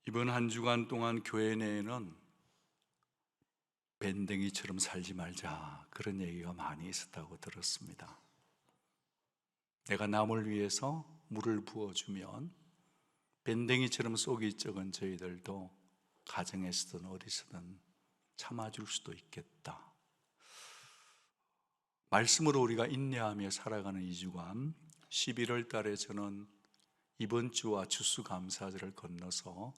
이번 한 주간 동안 교회 내에는 밴댕이처럼 살지 말자 그런 얘기가 많이 있었다고 들었습니다. 내가 남을 위해서 물을 부어주면 밴댕이처럼 속이 적은 저희들도 가정에서든 어디서든 참아줄 수도 있겠다. 말씀으로 우리가 인내하며 살아가는 2주간 11월 달에 저는 이번 주와 추수감사절을 건너서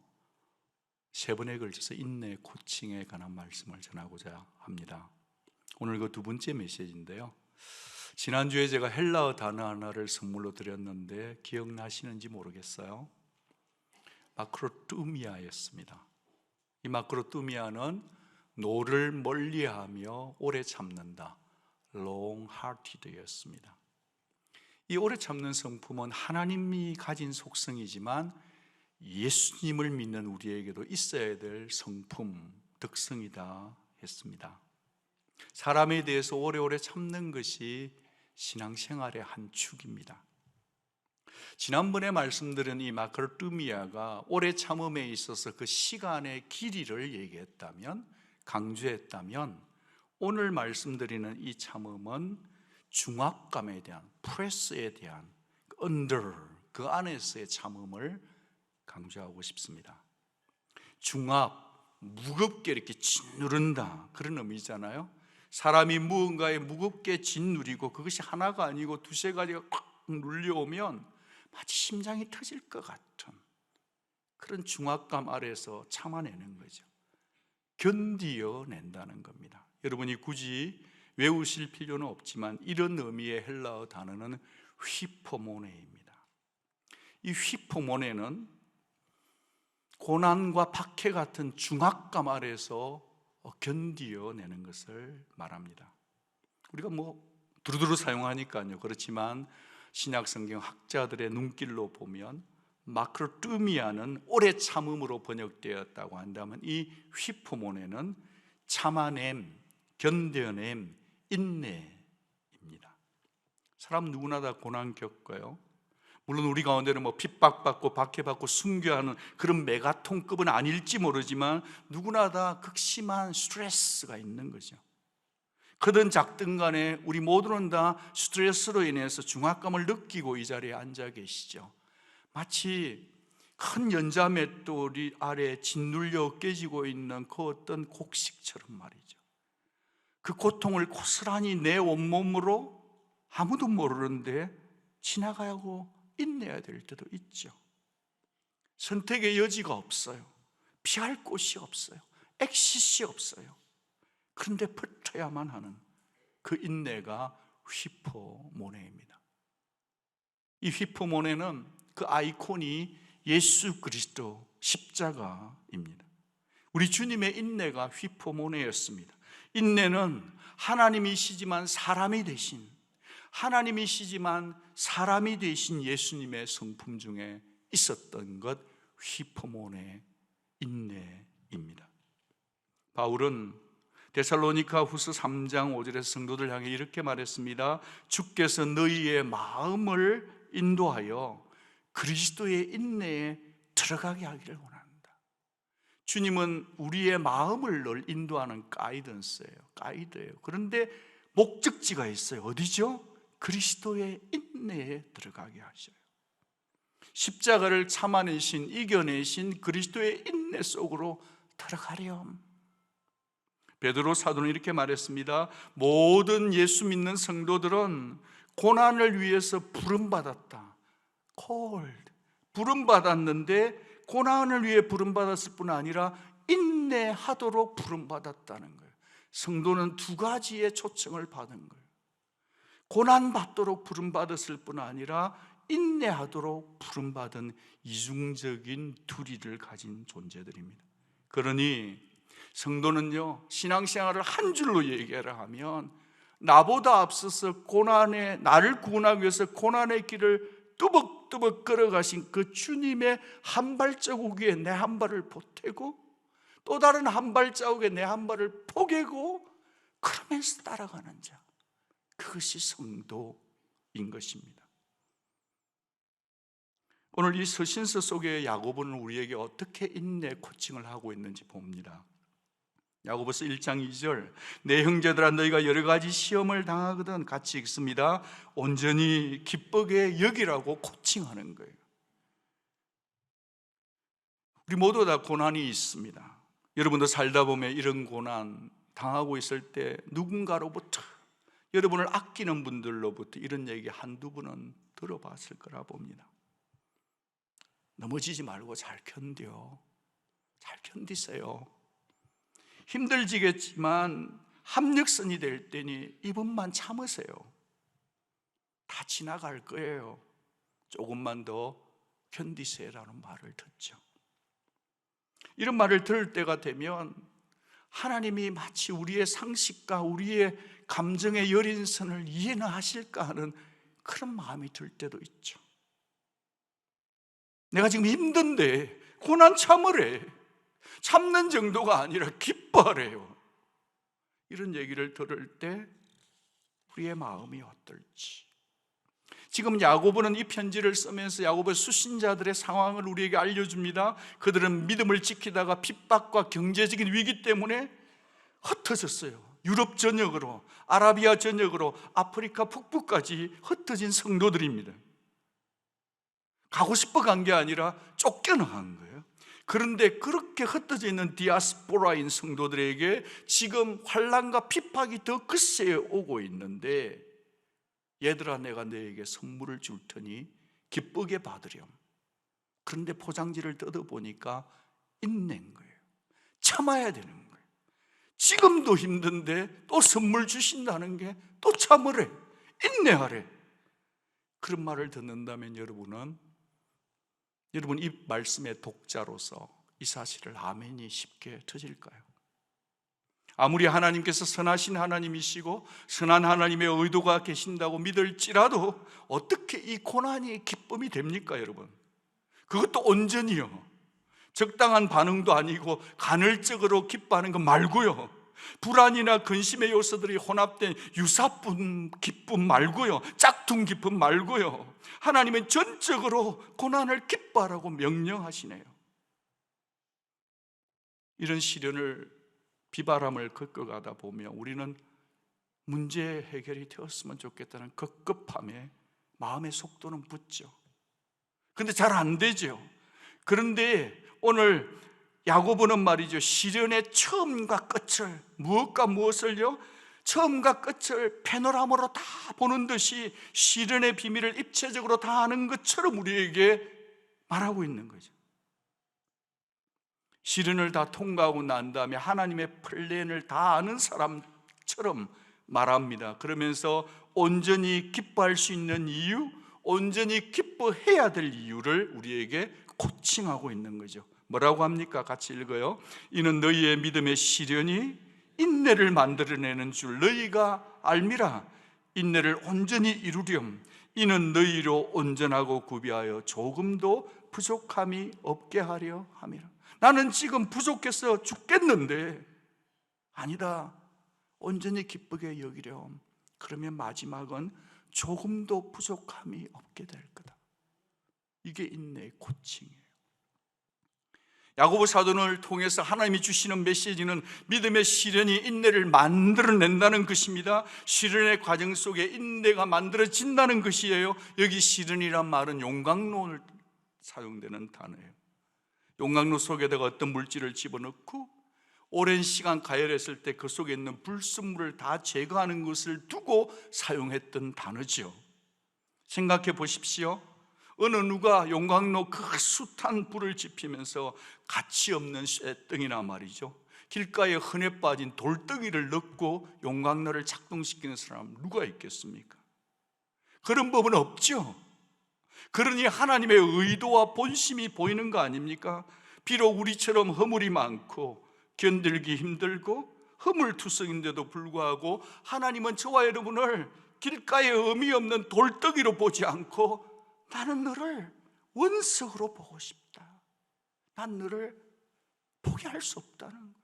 세 번에 걸쳐서 인내 코칭에 관한 말씀을 전하고자 합니다. 오늘 그 두 번째 메시지인데요, 지난주에 제가 헬라어 단어 하나를 선물로 드렸는데 기억나시는지 모르겠어요. 마크로뚜미아였습니다. 이 마크로뚜미아는 노를 멀리하며 오래 참는다, long-hearted였습니다. 이 오래 참는 성품은 하나님이 가진 속성이지만 예수님을 믿는 우리에게도 있어야 될 성품, 특성이다 했습니다. 사람에 대해서 오래오래 참는 것이 신앙생활의 한 축입니다. 지난번에 말씀드린 이 마크로뚜미아가 오래 참음에 있어서 그 시간의 길이를 얘기했다면, 강조했다면, 오늘 말씀드리는 이 참음은 중압감에 대한, 프레스에 대한, under, 그 안에서의 참음을 강조하고 싶습니다. 중압, 무겁게 이렇게 짓누른다, 그런 의미잖아요. 사람이 무언가에 무겁게 짓누리고 그것이 하나가 아니고 두세 가지가 꽉 눌려오면 마치 심장이 터질 것 같은 그런 중압감 아래서 참아내는 거죠. 견디어낸다는 겁니다. 여러분이 굳이 외우실 필요는 없지만 이런 의미의 헬라어 단어는 휘포모네입니다. 이 휘포모네는 고난과 박해 같은 중압감 아래서 견디어내는 것을 말합니다. 우리가 두루두루 사용하니까요. 그렇지만 신약 성경 학자들의 눈길로 보면 마크로뚜미아는 오래 참음으로 번역되었다고 한다면 이 휘포모네는 참아냄, 견뎌냄, 인내입니다. 사람 누구나 다 고난 겪어요. 물론 우리 가운데는 핍박받고 박해받고 순교하는 그런 메가톤급은 아닐지 모르지만 누구나 다 극심한 스트레스가 있는 거죠. 크든 작든 간에 우리 모두는 다 스트레스로 인해서 중압감을 느끼고 이 자리에 앉아 계시죠. 마치 큰 연자맷돌이 아래 짓눌려 깨지고 있는 그 어떤 곡식처럼 말이죠. 그 고통을 고스란히 내 온몸으로 아무도 모르는데 지나가고 인내해야 될 때도 있죠. 선택의 여지가 없어요. 피할 곳이 없어요. 엑시스이 없어요. 그런데 버텨야만 하는 그 인내가 휘포모네입니다. 이 휘포모네는 그 아이콘이 예수 그리스도 십자가입니다. 우리 주님의 인내가 휘포모네였습니다. 인내는 하나님이시지만 사람이 되신, 하나님이시지만 사람이 되신 예수님의 성품 중에 있었던 것, 휘포모네 인내입니다. 바울은 데살로니가 후서 3장 5절에서 성도들 향해 이렇게 말했습니다. 주께서 너희의 마음을 인도하여 그리스도의 인내에 들어가게 하기를 원한다. 주님은 우리의 마음을 늘 인도하는 가이드예요. 그런데 목적지가 있어요. 어디죠? 그리스도의 인내에 들어가게 하셔요. 십자가를 참아내신, 이겨내신 그리스도의 인내 속으로 들어가렴. 베드로 사도는 이렇게 말했습니다. 모든 예수 믿는 성도들은 고난을 위해서 부름받았다. 부름받았는데 고난을 위해 부름받았을 뿐 아니라 인내하도록 부름받았다는 거예요. 성도는 두 가지의 초청을 받은 거예요. 고난받도록 부름받았을 뿐 아니라 인내하도록 부름받은 이중적인 두리를 가진 존재들입니다. 그러니 성도는요, 신앙생활을 한 줄로 얘기하라 하면 나보다 앞서서 나를 구원하기 위해서 고난의 길을 뚜벅뚜벅 걸어가신 그 주님의 한 발자국 위에 내 한 발을 보태고 또 다른 한 발자국에 내 한 발을 포개고 그러면서 따라가는 자, 그것이 성도인 것입니다. 오늘 이 서신서 속에 야고보는 우리에게 어떻게 인내 코칭을 하고 있는지 봅니다. 야고보서 1장 2절, 내 형제들아 너희가 여러 가지 시험을 당하거든 같이 읽습니다. 온전히 기쁘게 여기라고 코칭하는 거예요. 우리 모두 다 고난이 있습니다. 여러분도 살다 보면 이런 고난 당하고 있을 때 누군가로부터, 여러분을 아끼는 분들로부터 이런 얘기 한두 번은 들어봤을 거라 봅니다. 넘어지지 말고 잘 견뎌, 잘 견디세요. 힘들지겠지만 합력선이 될 때니 이번만 참으세요. 다 지나갈 거예요. 조금만 더 견디세요라는 말을 듣죠. 이런 말을 들을 때가 되면 하나님이 마치 우리의 상식과 우리의 감정의 여린 선을 이해는 하실까 하는 그런 마음이 들 때도 있죠. 내가 지금 힘든데 고난 참으래. 참는 정도가 아니라 기뻐하래요. 이런 얘기를 들을 때 우리의 마음이 어떨지. 지금 야고보는 이 편지를 쓰면서 야고보의 수신자들의 상황을 우리에게 알려줍니다. 그들은 믿음을 지키다가 핍박과 경제적인 위기 때문에 흩어졌어요. 유럽 전역으로, 아라비아 전역으로, 아프리카 북부까지 흩어진 성도들입니다. 가고 싶어 간 게 아니라 쫓겨나간 거예요. 그런데 그렇게 흩어져 있는 디아스포라인 성도들에게 지금 환난과 핍박이 더 거세게 오고 있는데, 얘들아 내가 너에게 선물을 줄 테니 기쁘게 받으렴. 그런데 포장지를 뜯어보니까 인내인 거예요. 참아야 되는 거예요. 지금도 힘든데 또 선물 주신다는 게 또 참으래, 인내하래. 그런 말을 듣는다면 여러분 이 말씀의 독자로서 이 사실을 아멘이 쉽게 터질까요? 아무리 하나님께서 선하신 하나님이시고 선한 하나님의 의도가 계신다고 믿을지라도 어떻게 이 고난이 기쁨이 됩니까, 여러분? 그것도 온전히요. 적당한 반응도 아니고 간헐적으로 기뻐하는 거 말고요. 불안이나 근심의 요소들이 혼합된 유사품 기쁨 말고요. 짝퉁 기쁨 말고요. 하나님은 전적으로 고난을 기뻐하라고 명령하시네요. 이런 시련을, 비바람을 겪어가다 보면 우리는 문제 해결이 되었으면 좋겠다는 급급함에 마음의 속도는 붙죠. 그런데 잘 안 되죠. 그런데 오늘 야고보는 말이죠, 시련의 처음과 끝을, 무엇과 무엇을요? 처음과 끝을 패노라마로 다 보는 듯이 시련의 비밀을 입체적으로 다 아는 것처럼 우리에게 말하고 있는 거죠. 시련을 다 통과하고 난 다음에 하나님의 플랜을 다 아는 사람처럼 말합니다. 그러면서 온전히 기뻐할 수 있는 이유, 온전히 기뻐해야 될 이유를 우리에게 코칭하고 있는 거죠. 뭐라고 합니까? 같이 읽어요. 이는 너희의 믿음의 시련이 인내를 만들어내는 줄 너희가 알미라. 인내를 온전히 이루렴. 이는 너희로 온전하고 구비하여 조금도 부족함이 없게 하려 함이라. 나는 지금 부족해서 죽겠는데, 아니다, 온전히 기쁘게 여기렴. 그러면 마지막은 조금도 부족함이 없게 될 거다. 이게 인내의 코칭이에요. 야고보 사도를 통해서 하나님이 주시는 메시지는 믿음의 시련이 인내를 만들어낸다는 것입니다. 시련의 과정 속에 인내가 만들어진다는 것이에요. 여기 시련이란 말은 용광로를 사용되는 단어예요. 용광로 속에다가 어떤 물질을 집어넣고 오랜 시간 가열했을 때 그 속에 있는 불순물을 다 제거하는 것을 두고 사용했던 단어죠. 생각해 보십시오. 어느 누가 용광로 그 숱한 불을 지피면서 가치 없는 쇠덩이나 말이죠, 길가에 흔해 빠진 돌덩이를 넣고 용광로를 작동시키는 사람 누가 있겠습니까? 그런 법은 없죠. 그러니 하나님의 의도와 본심이 보이는 거 아닙니까? 비록 우리처럼 허물이 많고 견딜기 힘들고 허물투성인데도 불구하고 하나님은 저와 여러분을 길가에 의미 없는 돌덩이로 보지 않고 나는 너를 원석으로 보고 싶다, 난 너를 포기할 수 없다는 거예요.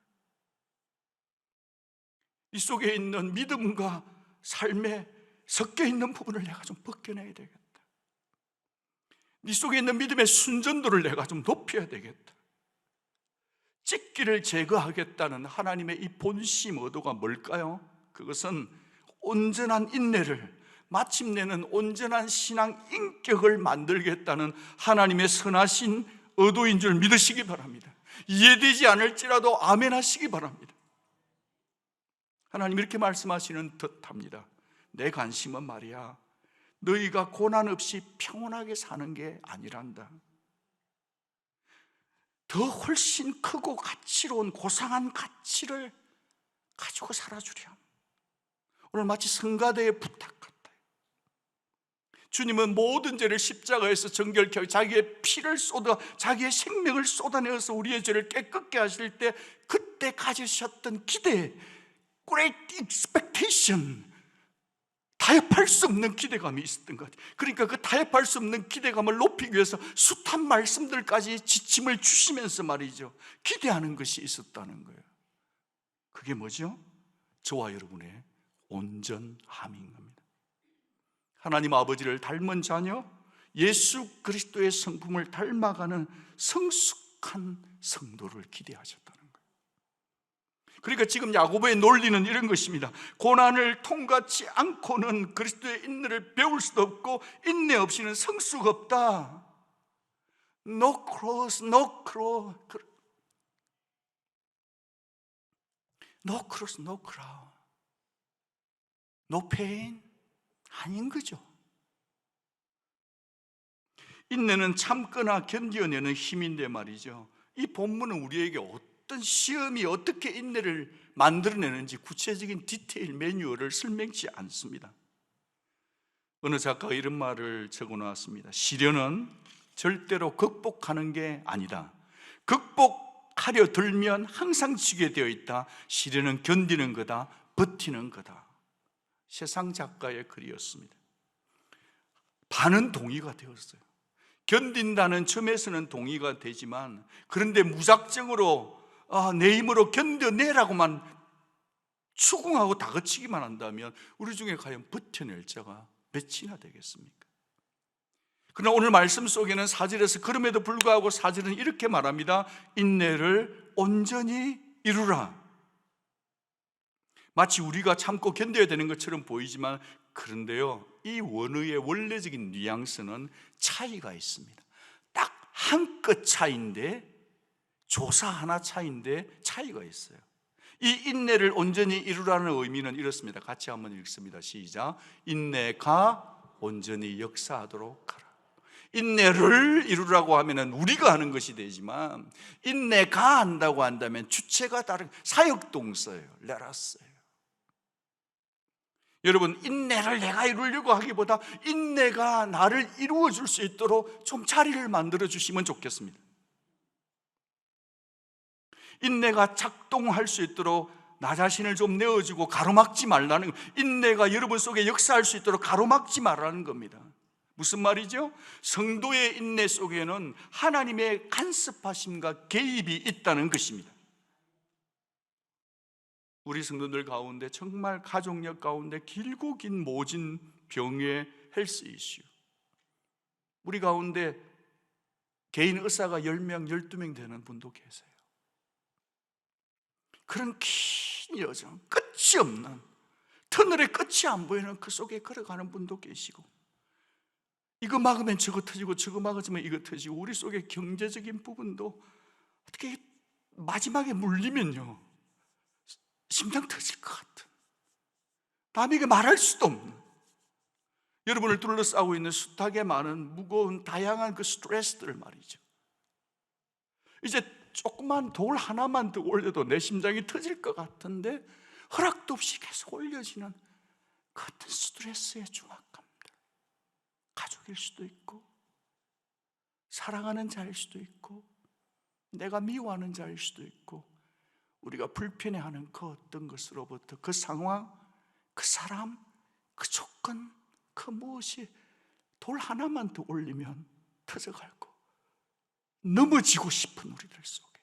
이 속에 있는 믿음과 삶에 섞여 있는 부분을 내가 좀 벗겨내야 되겠다. 네 속에 있는 믿음의 순전도를 내가 좀 높여야 되겠다. 찢기를 제거하겠다는 하나님의 이 본심 의도가 뭘까요? 그것은 온전한 인내를, 마침내는 온전한 신앙 인격을 만들겠다는 하나님의 선하신 의도인 줄 믿으시기 바랍니다. 이해되지 않을지라도 아멘 하시기 바랍니다. 하나님 이렇게 말씀하시는 듯합니다. 내 관심은 말이야, 너희가 고난 없이 평온하게 사는 게 아니란다. 더 훨씬 크고 가치로운 고상한 가치를 가지고 살아주렴. 오늘 마치 성가대의 부탁 같아요. 주님은 모든 죄를 십자가에서 정결케 하고 자기의 피를 쏟아, 자기의 생명을 쏟아내어서 우리의 죄를 깨끗게 하실 때 그때 가지셨던 기대, great expectation, 타협할 수 없는 기대감이 있었던 것 같아요. 그러니까 그 타협할 수 없는 기대감을 높이기 위해서 숱한 말씀들까지 지침을 주시면서 말이죠, 기대하는 것이 있었다는 거예요. 그게 뭐죠? 저와 여러분의 온전함인 겁니다. 하나님 아버지를 닮은 자녀, 예수 그리스도의 성품을 닮아가는 성숙한 성도를 기대하셨다는 거예요. 그러니까 지금 야고보의 논리는 이런 것입니다. 고난을 통과치 않고는 그리스도의 인내를 배울 수도 없고 인내 없이는 성수가 없다. No cross, no cross, no cross, no crown, no pain, 아닌 거죠. 인내는 참거나 견뎌내는 힘인데 말이죠, 이 본문은 우리에게 어떤 시험이 어떻게 인내를 만들어내는지 구체적인 디테일 매뉴얼을 설명치 않습니다. 어느 작가가 이런 말을 적어놓았습니다. 시련은 절대로 극복하는 게 아니다. 극복하려 들면 항상 지게 되어 있다. 시련은 견디는 거다, 버티는 거다. 세상 작가의 글이었습니다. 반은 동의가 되었어요. 견딘다는 점에서는 동의가 되지만, 그런데 무작정으로 내 힘으로 견뎌내라고만 추궁하고 다그치기만 한다면 우리 중에 과연 버텨낼 자가 몇이나 되겠습니까? 그러나 오늘 말씀 속에는 4절에서 그럼에도 불구하고 4절은 이렇게 말합니다. 인내를 온전히 이루라. 마치 우리가 참고 견뎌야 되는 것처럼 보이지만, 그런데요, 이 원어의 원래적인 뉘앙스는 차이가 있습니다. 딱 한 끗 차이인데, 조사 하나 차이인데 차이가 있어요. 이 인내를 온전히 이루라는 의미는 이렇습니다. 같이 한번 읽습니다. 시작. 인내가 온전히 역사하도록 하라. 인내를 이루라고 하면 우리가 하는 것이 되지만, 인내가 한다고 한다면 주체가 다른 사역동사예요. let us예요. 여러분, 인내를 내가 이루려고 하기보다 인내가 나를 이루어 줄 수 있도록 좀 자리를 만들어 주시면 좋겠습니다. 인내가 작동할 수 있도록 나 자신을 좀 내어주고 가로막지 말라는 것. 인내가 여러분 속에 역사할 수 있도록 가로막지 말라는 겁니다. 무슨 말이죠? 성도의 인내 속에는 하나님의 간섭하심과 개입이 있다는 것입니다. 우리 성도들 가운데 정말 가족력 가운데 길고 긴 모진 병의 헬스 이슈, 우리 가운데 개인 의사가 10명, 12명 되는 분도 계세요. 그런 긴 여정, 끝이 없는, 터널에 끝이 안 보이는 그 속에 걸어가는 분도 계시고, 이거 막으면 저거 터지고 저거 막으면 이거 터지고, 우리 속에 경제적인 부분도 어떻게 마지막에 물리면요 심장 터질 것 같은, 남에게 말할 수도 없는, 여러분을 둘러싸고 있는 숱하게 많은 무거운 다양한 그 스트레스들을 말이죠. 이제 조그만 돌 하나만 더 올려도 내 심장이 터질 것 같은데 허락도 없이 계속 올려지는 그 어떤 스트레스의 중압감들, 가족일 수도 있고 사랑하는 자일 수도 있고 내가 미워하는 자일 수도 있고, 우리가 불편해하는 그 어떤 것으로부터, 그 상황, 그 사람, 그 조건, 그 무엇이 돌 하나만 더 올리면 터져갈고 넘어지고 싶은 우리들 속에,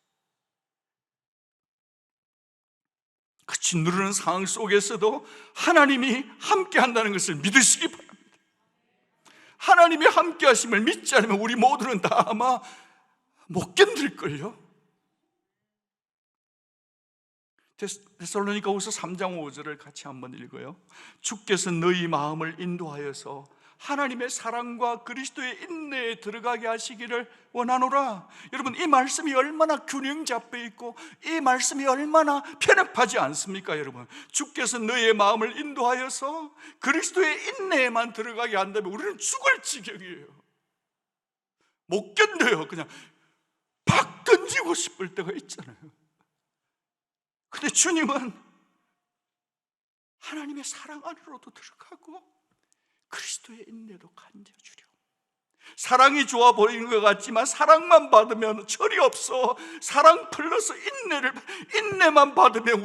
그 짓누르는 상황 속에서도 하나님이 함께 한다는 것을 믿으시기 바랍니다. 하나님의 함께 하심을 믿지 않으면 우리 모두는 다 아마 못 견딜걸요. 데살로니가후서 3장 5절을 같이 한번 읽어요. 주께서 너희 마음을 인도하여서 하나님의 사랑과 그리스도의 인내에 들어가게 하시기를 원하노라. 여러분, 이 말씀이 얼마나 균형 잡혀 있고 이 말씀이 얼마나 편협하지 않습니까? 여러분, 주께서 너희의 마음을 인도하여서 그리스도의 인내에만 들어가게 한다면 우리는 죽을 지경이에요. 못 견뎌요. 그냥 팍 던지고 싶을 때가 있잖아요. 근데 주님은 하나님의 사랑 안으로도 들어가고 그리스도의 인내도 간져주려. 사랑이 좋아 보이는 것 같지만 사랑만 받으면 철이 없어. 사랑 플러스 인내만 받으면